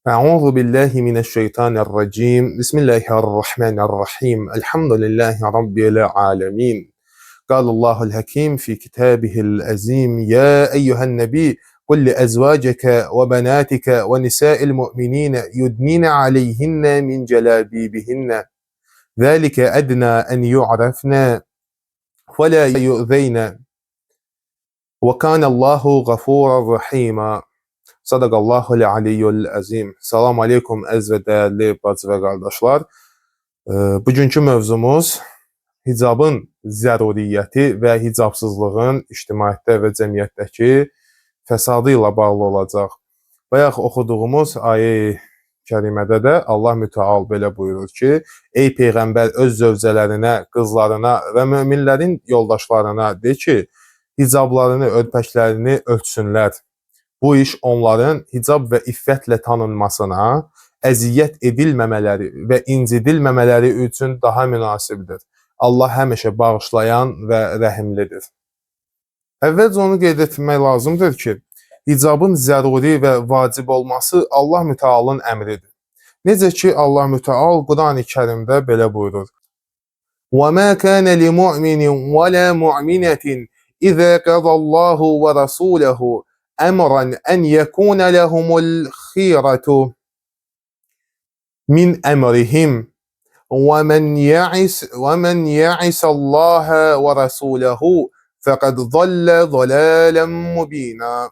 أعوذ بالله من الشيطان الرجيم بسم الله الرحمن الرحيم الحمد لله رب العالمين قال الله الحكيم في كتابه العظيم يا أيها النبي قل لأزواجك وبناتك ونساء المؤمنين يدنين عليهن من جلابيبهن ذلك أدنى أن يعرفن ولا يؤذين وكان الله غفورا رحيما. Sadaqallahul aliyyul azim. Salam aleykum əziz və dəyərli bacı və qardaşlar. Bugünkü mövzumuz hicabın zəruriyyəti və hicabsızlığın ictimaiyyətdə və cəmiyyətdəki fəsadı ilə bağlı olacaq. Bayaq oxuduğumuz ayə-i kərimədə də Allah Mütəal belə buyurur ki, ey Peyğəmbər öz zövcələrinə, qızlarına və möminlərin yoldaşlarına de ki, hicablarını, örpəklərini örtsünlər. Bu iş onların hicab və iffətlə tanınmasına, əziyyət edilməmələri və incidilməmələri üçün daha münasibdir. Allah həmişə bağışlayan və rəhimlidir. Əvvəlcə onu qeyd etmək lazımdır ki, hicabın zəruri və vacib olması Allah Mütəalın əmridir. Necə ki, Allah Mütəal Quran-ı Kərimdə belə buyurur. وَمَا كَانَ لِمُؤْمِنٍ وَلَا مُؤْمِنَةٍ إِذَا قَضَى اللَّهُ وَرَسُولَهُ أمرا أن يكون لهم الخيرة من أمرهم ومن يعص الله ورسوله فقد ضل ضلالا مبينا.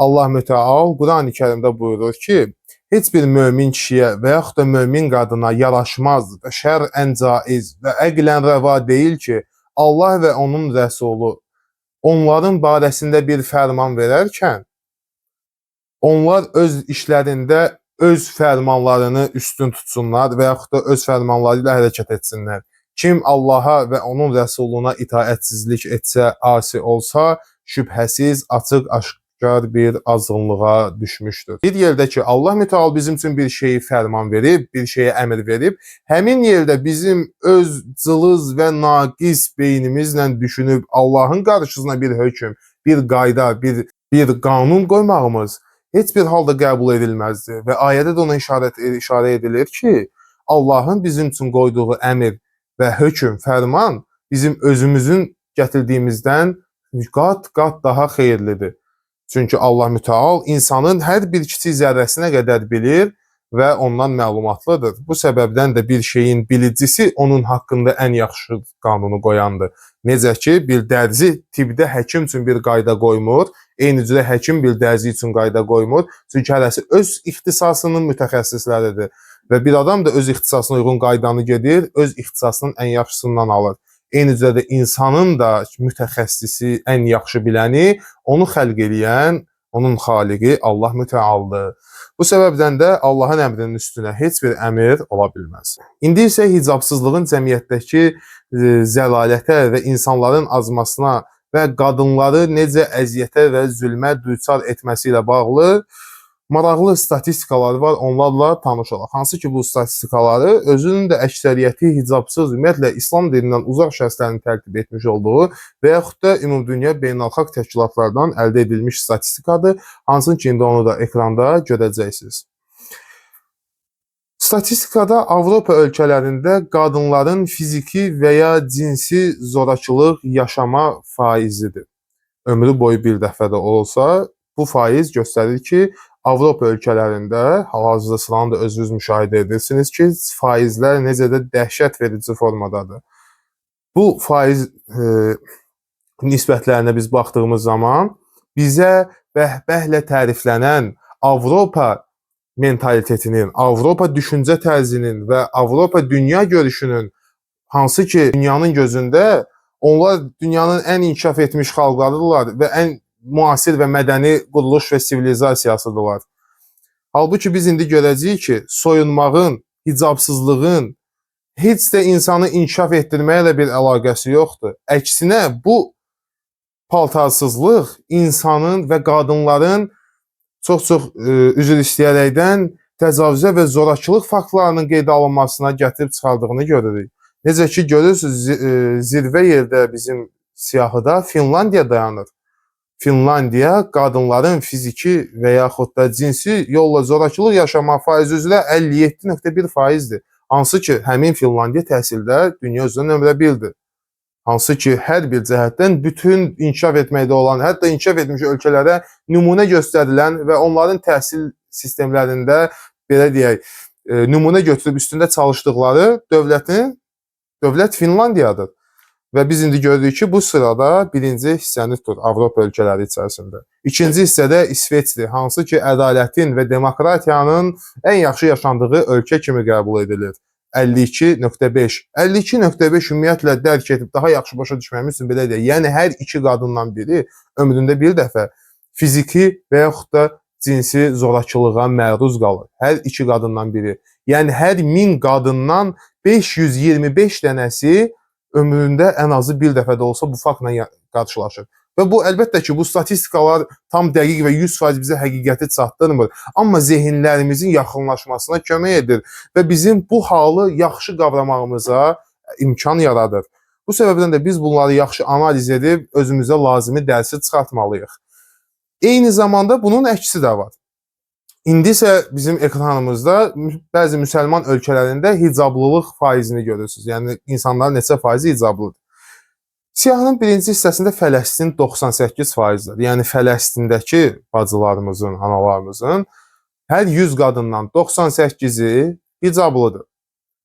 Allah Mütəal Quran-ı Kərimdə buyurur ki, heç bir mömin kişiyə və yaxud da mömin qadına yaraşmaz və şər'ən caiz və əqlən rəva deyil ki, Allah və onun rəsulu onların barəsində bir fərman verərkən, onlar öz işlərində öz fərmanlarını üstün tutsunlar və yaxud da öz fərmanları ilə hərəkət etsinlər. Kim Allaha və onun rəsuluna itaətsizlik etsə, asi olsa, şübhəsiz açıq-aşkar bir azğınlığa düşmüşdür. Bir yerdə ki, Allah Mütəal bizim üçün bir şeyi fərman verib, bir şeyə əmr verib, həmin yerdə bizim öz cılız və naqis beynimizlə düşünüb Allahın qarşısına bir hökm, bir qayda, bir qanun qoymağımız heç bir halda qəbul edilməzdir. Və ayədə də ona işarə edilir ki, Allahın bizim üçün qoyduğu əmr və hökm, fərman bizim özümüzün gətirdiyimizdən qat-qat daha xeyirlidir. Çünki Allah Mütəal insanın hər bir kiçik zərrəsinə qədər bilir və ondan məlumatlıdır. Bu səbəbdən də bir şeyin bilicisi onun haqqında ən yaxşı qanunu qoyandır. Necə ki, bir dərzi tibbdə həkim üçün bir qayda qoymur, eyni cürə həkim bir dərzi üçün qayda qoymur. Çünki hərəsi öz ixtisasının mütəxəssisləridir. Və bir adam da öz ixtisasına uyğun qaydanı gedir, öz ixtisasının ən yaxşısından alır. Eyni cürə də insanın da mütəxəssisi, ən yaxşı biləni, onu xəlq eləyən, onun xaliqi Allah Mütəaldır. Bu səbəbdən də Allahın əmrinin üstünə heç bir əmr ola bilməz. İndi isə hicabsızlığın cəmiyyətdəki zəlalətə və insanların azmasına və qadınları necə əziyyətə və zülmə düçar etməsi ilə bağlı maraqlı statistikalar var, onlarla tanış olaq. Hansı ki, bu statistikaları özünün də əksəriyyəti hicabsız, ümumiyyətlə İslam dinindən uzaq şəxslərin tərtib etmiş olduğu və yaxud da ümumdünya beynəlxalq təşkilatlardan əldə edilmiş statistikadır. Hansı ki, indi onu da ekranda görəcəksiniz. Statistikada Avropa ölkələrində qadınların fiziki və ya cinsi zorakılıq yaşama faizidir. Ömrü boyu bir dəfə də olsa, bu faiz göstərir ki, Avropa ölkələrində, hal-hazırda sıranı da özünüz müşahidə edirsiniz ki, faizlər necə də dəhşət verici formadadır. Bu faiz nisbətlərinə biz baxdığımız zaman bizə bəhbəhlə təriflənən Avropa mentalitetinin, Avropa düşüncə tərzinin və Avropa dünya görüşünün, hansı ki, dünyanın gözündə onlar dünyanın ən inkişaf etmiş xalqlarıdırlar və ən müasir və mədəni quruluş və sivilizasiyasıdırlar. Halbuki biz indi görəcəyik ki, soyunmağın, hicabsızlığın heç də insanı inkişaf etdirməklə bir əlaqəsi yoxdur. Əksinə, bu paltarsızlıq insanın və qadınların çox-çox üzr istəyərəkdən təcavüzə və zorakılıq faktlarının qeydə alınmasına gətirib çıxardığını görürük. Necə ki, görürsünüz, zirvə yerdə bizim siyahıda Finlandiya dayanır. Finlandiya qadınların fiziki və yaxud da cinsi yolla zorakılıq yaşama faizi üzrə 57,1%-dir. Hansı ki, həmin Finlandiya təhsildə dünya üzrə nömrə 1-dir. Hansı ki, hər bir cəhətdən bütün inkişaf etməkdə olan, hətta inkişaf etmiş ölkələrə nümunə göstərilən və onların təhsil sistemlərində, belə deyək, nümunə götürüb üstündə çalışdıqları dövlət Finlandiyadır. Və biz indi görürük ki, bu sırada birinci hissəni tutur Avropa ölkələri içərisində. İkinci hissədə İsveçdir, hansı ki, ədalətin və demokratiyanın ən yaxşı yaşandığı ölkə kimi qəbul edilir. 52,5. 52,5 ümumiyyətlə dərk edib daha yaxşı başa düşməyimiz üçün belə deyək. Yəni, hər iki qadından biri ömründə bir dəfə fiziki və yaxud da cinsi zorakılığa məruz qalır. Hər iki qadından biri. Yəni, hər 1000 qadından 525 dənəsi ömründə ən azı bir dəfə də olsa bu faktla qarşılaşır. Və bu, əlbəttə ki, bu statistikalar tam dəqiq və 100% bizə həqiqəti çatdırmır. Amma zehinlərimizin yaxınlaşmasına kömək edir və bizim bu halı yaxşı qavramağımıza imkan yaradır. Bu səbəbdən də biz bunları yaxşı analiz edib özümüzə lazımi dərsi çıxartmalıyıq. Eyni zamanda bunun əksi də var. İndi isə bizim ekranımızda bəzi müsəlman ölkələrində hicablılıq faizini görürsünüz. Yəni, insanların neçə faizi hicablıdır. Siyahının birinci hissəsində Fələstin 98%-dir. Yəni, Fələstindəki bacılarımızın, analarımızın hər 100 qadından 98-i hicablıdır.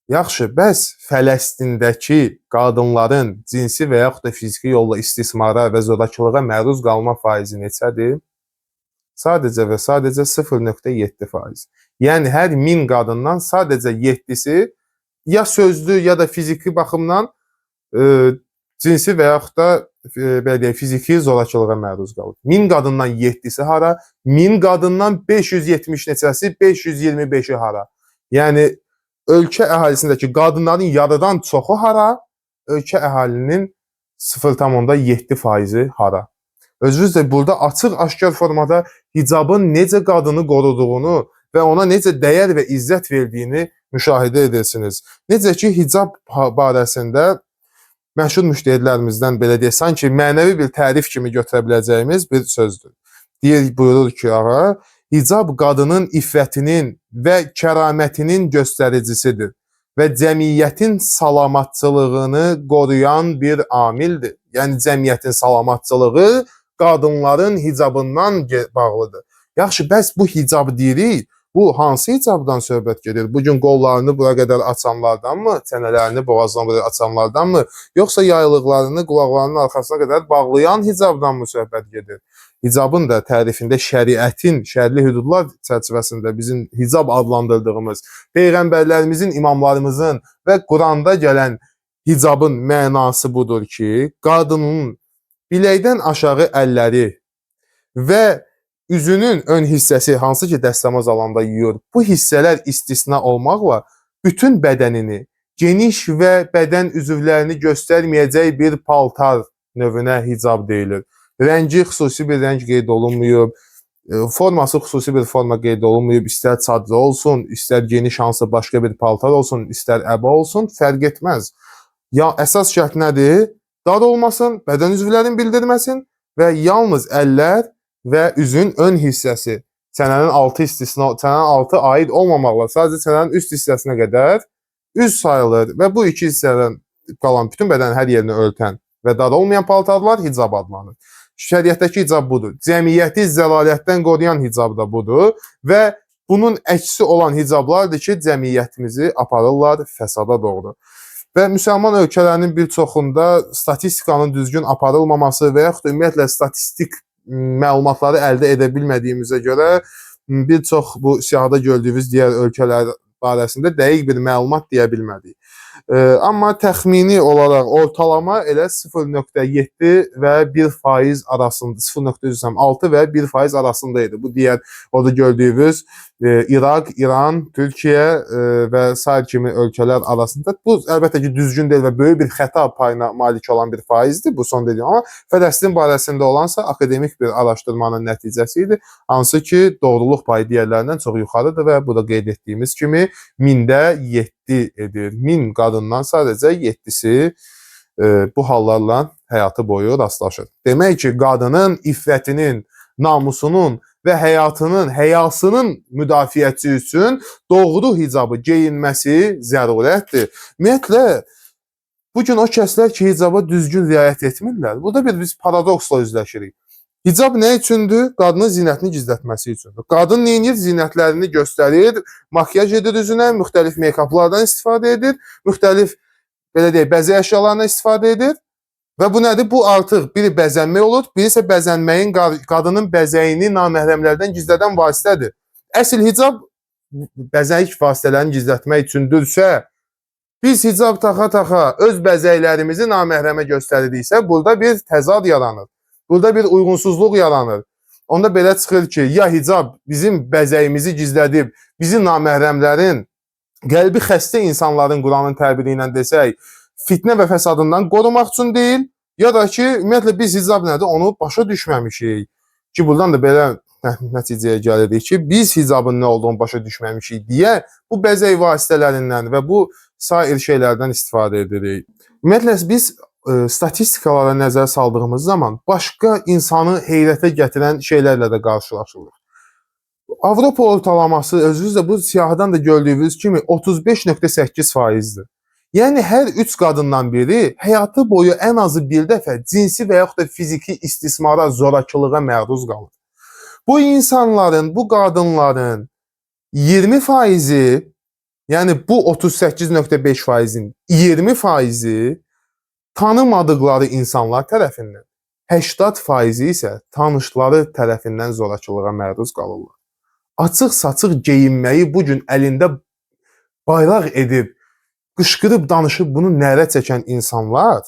Yaxşı, bəs Fələstindəki qadınların cinsi və yaxud da fiziki yolla istismara və zorakılığa məruz qalma faizi neçədir? Sadəcə və sadəcə 0,7%. Yəni, hər 1000 qadından sadəcə 7-si ya sözlü, ya da fiziki baxımdan cinsi və yaxud da belə deyək, fiziki zorakılığa məruz qalır. 1000 qadından 7-si hara? 1000 qadından 570 neçəsi, 525-i hara? Yəni, ölkə əhalisindəki qadınların yarıdan çoxu hara? Ölkə əhalinin 0,7%-i hara? Özünüz də burada açıq-aşkar formada hicabın necə qadını qoruduğunu və ona necə dəyər və izzət verdiyini müşahidə edirsiniz. Necə ki, hicab barəsində məşhur müştəhidlərimizdən belə deyək, sanki mənəvi bir tərif kimi götürə biləcəyimiz bir sözdür. Buyurur ki, hicab qadının iffətinin və kəramətinin göstəricisidir və cəmiyyətin salamatçılığını qoruyan bir amildir. Yəni, cəmiyyətin salamatçılığı qadınların hicabından bağlıdır. Yaxşı, bəs bu hicab deyirik, bu hansı hicabdan söhbət gedir? Bugün qollarını bura qədər açanlardanmı, çənələrini boğazdan bura açanlardanmı, yoxsa yaylıqlarını qulaqlarının arxasına qədər bağlayan hicabdanmı söhbət gedir? Hicabın da tərifində şəriətin, şərli hüdudlar çərçivəsində bizim hicab adlandırdığımız, peyğəmbərlərimizin, imamlarımızın və Quranda gələn hicabın mənası budur ki, qadının biləkdən aşağı əlləri və üzünün ön hissəsi, hansı ki, dəstəmaz alanda yuyur, bu hissələr istisna olmaqla bütün bədənini, geniş və bədən üzvlərini göstərməyəcək bir paltar növünə hicab deyilir. Rəngi xüsusi bir rəng qeyd olunmuyub, forması xüsusi bir forma qeyd olunmuyub, istər çadra olsun, istər geniş hansı başqa bir paltar olsun, istər əba olsun, fərq etməz. Ya, əsas şərt nədir? Dar olmasın, bədən üzvlərini bildirməsin və yalnız əllər və üzün ön hissəsi, çənənin altı aid olmamaqla sadəcə çənənin üst hissəsinə qədər üz sayılır və bu iki hissədən qalan bütün bədənin hər yerini örtən və dar olmayan paltarlar hicab adlanır. Şəriətdəki hicab budur. Cəmiyyəti zəlalətdən qoruyan hicab da budur və bunun əksi olan hicablardır ki, cəmiyyətimizi aparırlar fəsada doğru. Və müsəlman ölkələrinin bir çoxunda statistikanın düzgün aparılmaması və yaxud da ümumiyyətlə statistik məlumatları əldə edə bilmədiyimizə görə bir çox bu siyahıda gördüyümüz digər ölkələr barəsində dəqiq bir məlumat deyə bilmədik. Amma təxmini olaraq ortalama elə 0,7 və 1% arasında, 0,6 və 1% arasında idi. Bu digər orada gördüyümüz İraq, İran, Türkiyə və sair kimi ölkələr arasında. Bu, əlbəttə ki, düzgün deyil və böyük bir xəta payına malik olan bir faizdir, bu son dediyim. Amma Fələstin barəsində olansa akademik bir araşdırmanın nəticəsi idi, hansı ki, doğruluq payı digərlərindən çox yuxarıdır və bu da qeyd etdiyimiz kimi 1000-də 7 edir. 1000 qadından sadəcə 7-si bu hallarla həyatı boyu rastlaşır. Demək ki, qadının iffətinin, namusunun və həyatının, həyasının müdafiəsi üçün doğru hicabı geyinməsi zərurətdir. Ümumiyyətlə, bugün o kəslər ki, hicaba düzgün riayət etmirlər. Burada biz paradoksla üzləşirik. Hicab nə üçündür? Qadının zinətini gizlətməsi üçündür. Qadın neyinir? Zinətlərini göstərir, makyaj edir üzünə, müxtəlif meykaplardan istifadə edir, müxtəlif belə deyək, bəzək əşyalarından istifadə edir. Və bu nədir? Bu artıq biri bəzənmək olur, biri isə bəzənməyin qadının bəzəyini naməhrəmlərdən gizlədən vasitədir. Əsl hicab bəzək vasitələrini gizlətmək üçündürsə, biz hicab taxa-taxa öz bəzəklərimizi naməhrəmə göstəririksə, burada bir təzad yaranır. Burada bir uyğunsuzluq yaranır. Onda belə çıxır ki, ya hicab bizim bəzəyimizi gizlədib, bizi naməhrəmlərin, qəlbi xəstə insanların Quranın təbiri ilə desək, fitnə və fəsadından qorumaq üçün deyil, ya da ki, ümumiyyətlə biz hicab nədir, onu başa düşməmişik. Ki, buradan da belə nəticəyə gəlirik ki, biz hicabın nə olduğunu başa düşməmişik deyə bu bəzək vasitələrindən və bu sair şeylərdən istifadə edirik. Ümumiyyətlə, biz statistikalara nəzər saldığımız zaman başqa insanı heyrətə gətirən şeylərlə də qarşılaşırıq. Avropa ortalaması özünüz də bu siyahıdan da gördüyünüz kimi 35.8%-dir. Yəni, hər 3 qadından biri həyatı boyu ən azı bir dəfə cinsi və yaxud da fiziki istismara, zorakılığa məruz qalır. Bu insanların, bu qadınların 20%, yəni bu 38.5%-in 20%-i tanımadıqları insanlar tərəfindən, 80% isə tanışları tərəfindən zorakılığa məruz qalırlar. Açıq-saçıq geyinməyi bugün əlində bayraq edib, qışqırıb, danışıb bunu nərə çəkən insanlar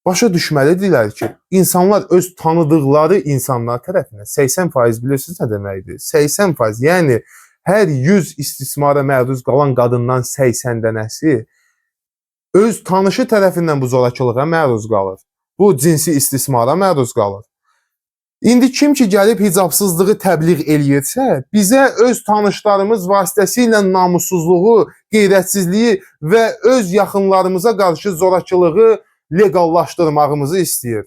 başa düşməlidirlər ki, insanlar öz tanıdıqları insanlar tərəfindən 80% bilirsiniz nə deməkdir? 80%, yəni hər 100 istismara məruz qalan qadından 80 dənəsi öz tanışı tərəfindən bu zorakılığa məruz qalır. Bu cinsi istismara məruz qalır. İndi kim ki gəlib hicabsızlığı təbliğ eləyirsə, bizə öz tanışlarımız vasitəsilə namussuzluğu, qeyrətsizliyi və öz yaxınlarımıza qarşı zorakılığı legallaşdırmağımızı istəyir.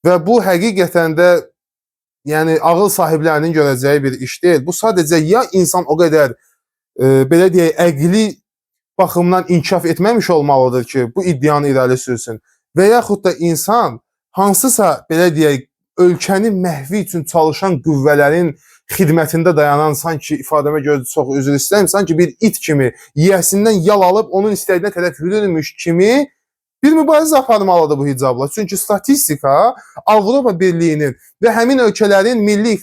Və bu həqiqətən də yəni ağıl sahiblərinin görəcəyi bir iş deyil. Bu sadəcə ya insan o qədər belə deyək, əqli baxımdan inkişaf etməmiş olmalıdır ki, bu iddianı irəli sürsün. Və yaxud da insan hansısa belə deyək, ölkənin məhvi üçün çalışan qüvvələrin xidmətində dayanan, sanki ifadəmə görə çox üzr istəyirəm, sanki bir it kimi yiyəsindən yal alıb onun istədiyinə tərəf yürürmüş kimi bir mübarizə aparmalıdır bu hicabla. Çünki statistika Avropa Birliyinin və həmin ölkələrin milli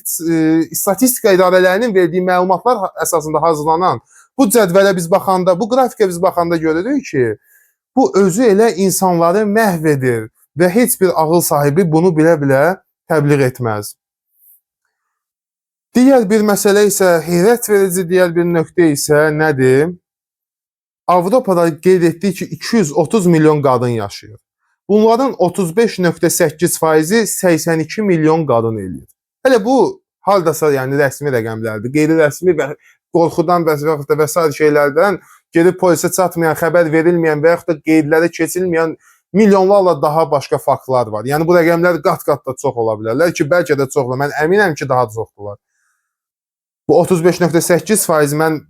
statistika idarələrinin verdiyi məlumatlar əsasında hazırlanan bu cədvələ biz baxanda, bu qrafikə biz baxanda görürük ki, bu özü elə insanları məhv edir və heç bir ağıl sahibi bunu bilə-bilə təbliğ etməz. Digər bir məsələ isə, heyrət verici digər bir nöqtə isə nədir? Avropada qeyd etdik ki, 230 milyon qadın yaşayır. Bunların 35.8%-i 82 milyon qadın eləyir. Hələ bu haldasa yəni rəsmi rəqəmlərdir. Qeyri-rəsmi və qorxudan və s. şeylərdən gedib polisə çatmayan, xəbər verilməyən və yaxud da qeydlərə keçilməyən milyonlarla daha başqa faktlar var. Yəni bu rəqəmlər qat-qat da çox ola bilərlər ki, bəlkə də çoxdur. Mən əminəm ki, daha çoxdular. Bu 35.8% mən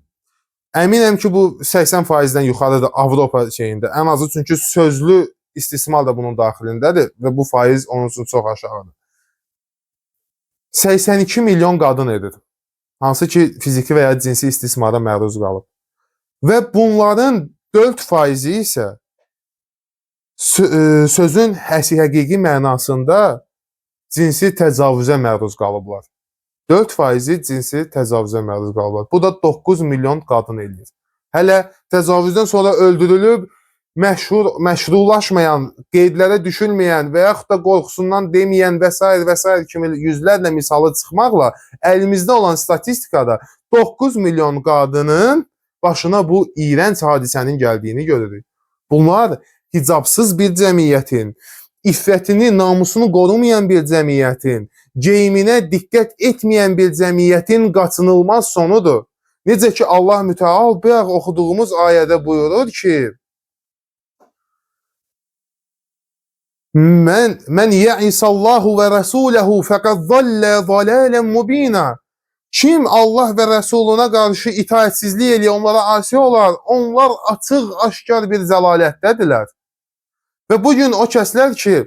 əminəm ki, bu 80%-dən yuxarıdır Avropa şeyində. Ən azı çünki sözlü istismar da bunun daxilindədir və bu faiz onun üçün çox aşağıdır. 82 milyon qadın edir. Hansı ki, fiziki və ya cinsi istismara məruz qalıb. Və bunların 4% isə sözün həqiqi mənasında cinsi təcavüzə məruz qalıblar. 4% cinsi təcavüzə məruz qalıblar. Bu da 9 milyon qadın eləyir. Hələ təcavüzdən sonra öldürülüb, məşrulaşmayan, qeydlərə düşülməyən və yaxud da qorxusundan deməyən və s. kimi yüzlərlə misalı çıxmaqla əlimizdə olan statistikada 9 milyon qadının başına bu iyrənc hadisənin gəldiyini görürük. Bunlar hicabsız bir cəmiyyətin, iffətini, namusunu qorumayan bir cəmiyyətin, geyiminə diqqət etməyən bir cəmiyyətin qaçınılmaz sonudur. Necə ki, Allah Mütəal bayaq oxuduğumuz ayədə buyurur ki, Mən yə'isallahu və rəsuləhu fəqəd zallə zalələn mubina. Kim Allah və Rəsuluna qarşı itaətsizlik eləyir, onlara asi olar, onlar açıq, aşkar bir zəlalətdədirlər. Və bugün o kəslər ki,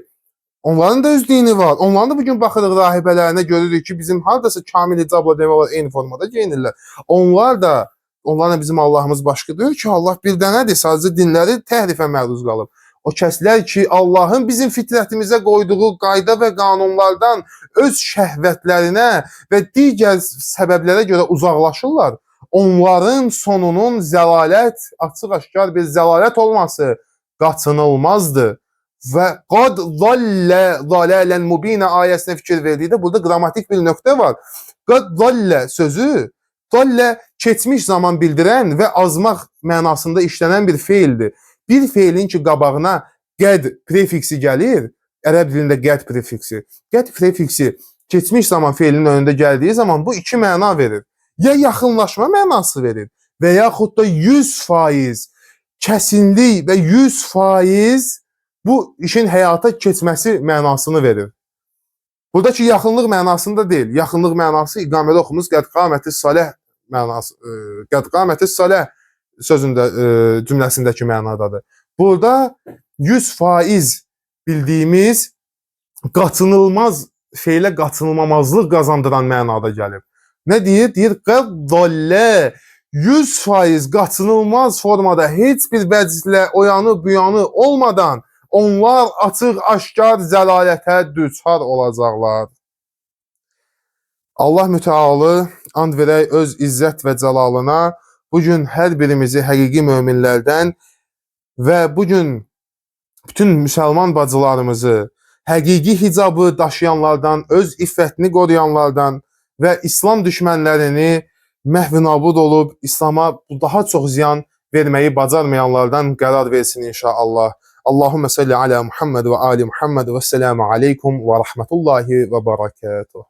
onların da öz dini var, onların da bugün baxırıq rahibələrinə görürük ki, bizim haradasa kamil hicabla demək olar, eyni formada geyinirlər. Onlarla bizim Allahımız başqadır ki, Allah bir dənədir, sadəcə dinləri təhrifə məruz qalıb. O kəslər ki, Allahın bizim fitrətimizə qoyduğu qayda və qanunlardan öz şəhvətlərinə və digər səbəblərə görə uzaqlaşırlar. Onların sonunun zəlalət, açıq-aşkar bir zəlalət olması qaçınılmazdır. Və qad zallə zalələn mubinə ayəsinə fikir verdikdə burada qrammatik bir nöqtə var. Qad zallə sözü, zallə keçmiş zaman bildirən və azmaq mənasında işlənən bir feildir. Bir feilin ki, qabağına qəd prefiksi gəlir, ərəb dilində qəd prefiksi. Qəd prefiksi keçmiş zaman feilinin önündə gəldiyi zaman bu iki məna verir. Ya yaxınlaşma mənası verir və yaxud da 100% kəsinlik və 100% bu işin həyata keçməsi mənasını verir. Buradakı yaxınlıq mənasında deyil. Yaxınlıq mənası iqamədə oxumuz qəd qamətis saləh mənası, qəd qamətis saləh sözündə, cümləsindəki mənadadır. Burada 100% bildiyimiz qaçınılmaz feilə qaçınılmamazlıq qazandıran mənada gəlib. Nə deyir? Deyir, qəddalə 100% qaçınılmaz formada heç bir vəclə oyanı buyanı olmadan onlar açıq aşkar zəlalətə düçar olacaqlar. Allah mütəalı and verək öz izzət və cəlalına bugün hər birimizi həqiqi möminlərdən və bugün bütün müsəlman bacılarımızı həqiqi hicabı daşıyanlardan, öz iffətini qoruyanlardan və İslam düşmənlərini məhv-nabud olub İslama daha çox ziyan verməyi bacarmayanlardan qərar versin inşallah. Allahümme salli ala Muhammed və ali Muhammed və selamu aleykum və rahmetullahi və barakatuh.